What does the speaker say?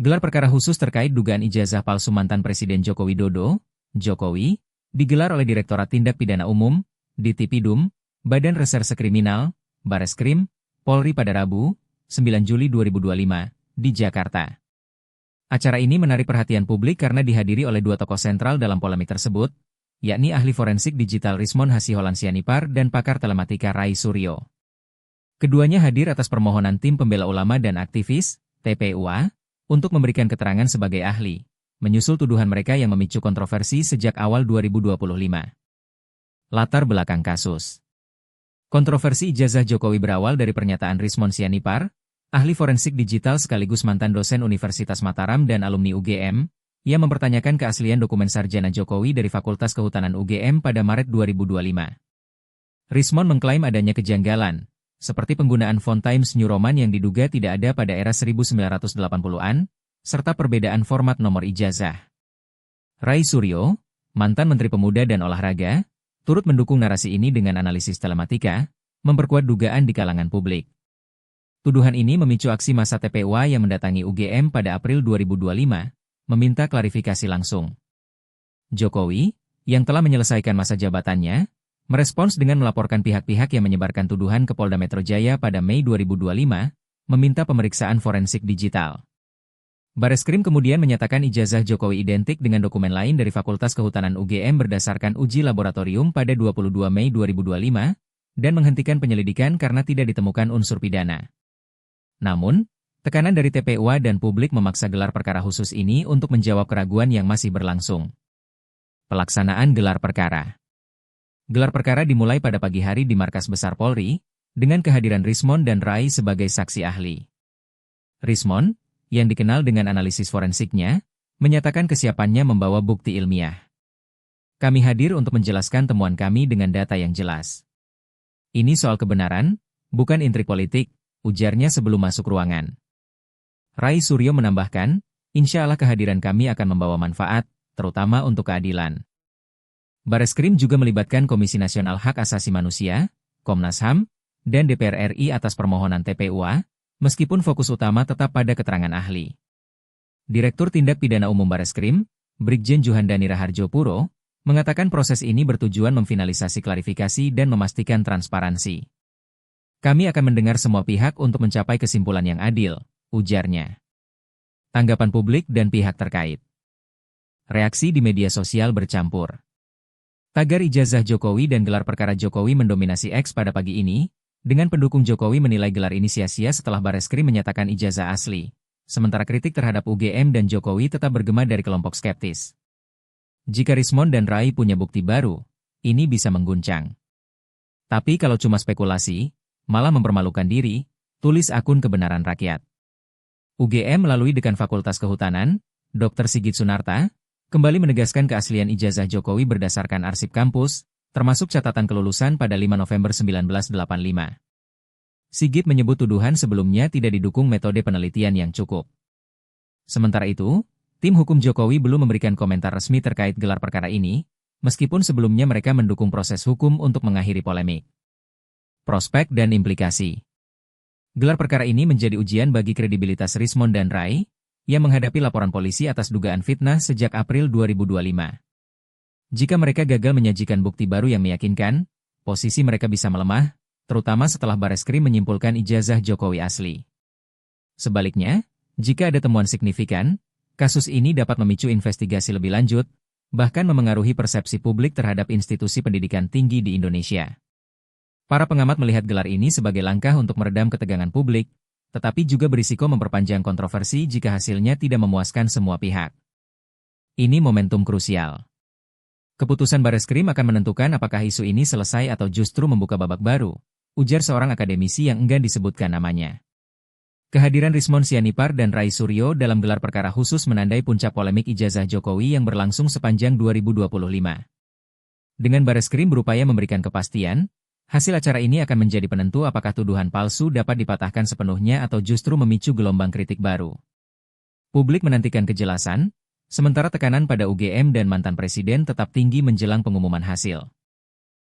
Gelar perkara khusus terkait dugaan ijazah palsu mantan Presiden Joko Widodo, Jokowi, digelar oleh Direktorat Tindak Pidana Umum, Ditipidum, Badan Reserse Kriminal, Bareskrim, Polri pada Rabu, 9 Juli 2025, di Jakarta. Acara ini menarik perhatian publik karena dihadiri oleh dua tokoh sentral dalam polemik tersebut, yakni ahli forensik digital Rismon Hasiholan Sianipar dan pakar telematika Rai Suryo. Keduanya hadir atas permohonan Tim Pembela Ulama dan Aktivis, TPUA, untuk memberikan keterangan sebagai ahli, menyusul tuduhan mereka yang memicu kontroversi sejak awal 2025. Latar belakang kasus. Kontroversi ijazah Jokowi berawal dari pernyataan Rismon Sianipar, ahli forensik digital sekaligus mantan dosen Universitas Mataram dan alumni UGM, yang mempertanyakan keaslian dokumen sarjana Jokowi dari Fakultas Kehutanan UGM pada Maret 2025. Rismon mengklaim adanya kejanggalan, seperti penggunaan font Times New Roman yang diduga tidak ada pada era 1980-an, serta perbedaan format nomor ijazah. Rai Suryo, mantan Menteri Pemuda dan Olahraga, turut mendukung narasi ini dengan analisis telematika, memperkuat dugaan di kalangan publik. Tuduhan ini memicu aksi massa TPUA yang mendatangi UGM pada April 2025, meminta klarifikasi langsung. Jokowi, yang telah menyelesaikan masa jabatannya, merespons dengan melaporkan pihak-pihak yang menyebarkan tuduhan ke Polda Metro Jaya pada Mei 2025, meminta pemeriksaan forensik digital. Bareskrim kemudian menyatakan ijazah Jokowi identik dengan dokumen lain dari Fakultas Kehutanan UGM berdasarkan uji laboratorium pada 22 Mei 2025, dan menghentikan penyelidikan karena tidak ditemukan unsur pidana. Namun, tekanan dari TPUA dan publik memaksa gelar perkara khusus ini untuk menjawab keraguan yang masih berlangsung. Pelaksanaan gelar perkara. Gelar perkara dimulai pada pagi hari di Markas Besar Polri, dengan kehadiran Rismon dan Rai sebagai saksi ahli. Rismon, yang dikenal dengan analisis forensiknya, menyatakan kesiapannya membawa bukti ilmiah. Kami hadir untuk menjelaskan temuan kami dengan data yang jelas. Ini soal kebenaran, bukan intrik politik, ujarnya sebelum masuk ruangan. Rai Suryo menambahkan, insya Allah kehadiran kami akan membawa manfaat, terutama untuk keadilan. Bareskrim juga melibatkan Komisi Nasional Hak Asasi Manusia, Komnas HAM, dan DPR RI atas permohonan TPUA, meskipun fokus utama tetap pada keterangan ahli. Direktur Tindak Pidana Umum Bareskrim, Brigjen Juhandani Raharjo Puro, mengatakan proses ini bertujuan memfinalisasi klarifikasi dan memastikan transparansi. Kami akan mendengar semua pihak untuk mencapai kesimpulan yang adil, ujarnya. Tanggapan publik dan pihak terkait. Reaksi di media sosial bercampur. Tagar ijazah Jokowi dan gelar perkara Jokowi mendominasi X pada pagi ini, dengan pendukung Jokowi menilai gelar ini sia-sia setelah Bareskrim menyatakan ijazah asli, sementara kritik terhadap UGM dan Jokowi tetap bergema dari kelompok skeptis. Jika Rismon dan Rai punya bukti baru, ini bisa mengguncang. Tapi kalau cuma spekulasi, malah mempermalukan diri, tulis akun Kebenaran Rakyat. UGM melalui Dekan Fakultas Kehutanan, Dr. Sigit Sunarta, kembali menegaskan keaslian ijazah Jokowi berdasarkan arsip kampus, termasuk catatan kelulusan pada 5 November 1985. Sigit menyebut tuduhan sebelumnya tidak didukung metode penelitian yang cukup. Sementara itu, tim hukum Jokowi belum memberikan komentar resmi terkait gelar perkara ini, meskipun sebelumnya mereka mendukung proses hukum untuk mengakhiri polemik. Prospek dan implikasi. Gelar perkara ini menjadi ujian bagi kredibilitas Rismon dan Rai, yang menghadapi laporan polisi atas dugaan fitnah sejak April 2025. Jika mereka gagal menyajikan bukti baru yang meyakinkan, posisi mereka bisa melemah, terutama setelah Bareskrim menyimpulkan ijazah Jokowi asli. Sebaliknya, jika ada temuan signifikan, kasus ini dapat memicu investigasi lebih lanjut, bahkan memengaruhi persepsi publik terhadap institusi pendidikan tinggi di Indonesia. Para pengamat melihat gelar ini sebagai langkah untuk meredam ketegangan publik, tetapi juga berisiko memperpanjang kontroversi jika hasilnya tidak memuaskan semua pihak. Ini momentum krusial. Keputusan Bareskrim akan menentukan apakah isu ini selesai atau justru membuka babak baru, ujar seorang akademisi yang enggan disebutkan namanya. Kehadiran Rismon Sianipar dan Rai Suryo dalam gelar perkara khusus menandai puncak polemik ijazah Jokowi yang berlangsung sepanjang 2025. Dengan Bareskrim berupaya memberikan kepastian, hasil acara ini akan menjadi penentu apakah tuduhan palsu dapat dipatahkan sepenuhnya atau justru memicu gelombang kritik baru. Publik menantikan kejelasan, sementara tekanan pada UGM dan mantan presiden tetap tinggi menjelang pengumuman hasil.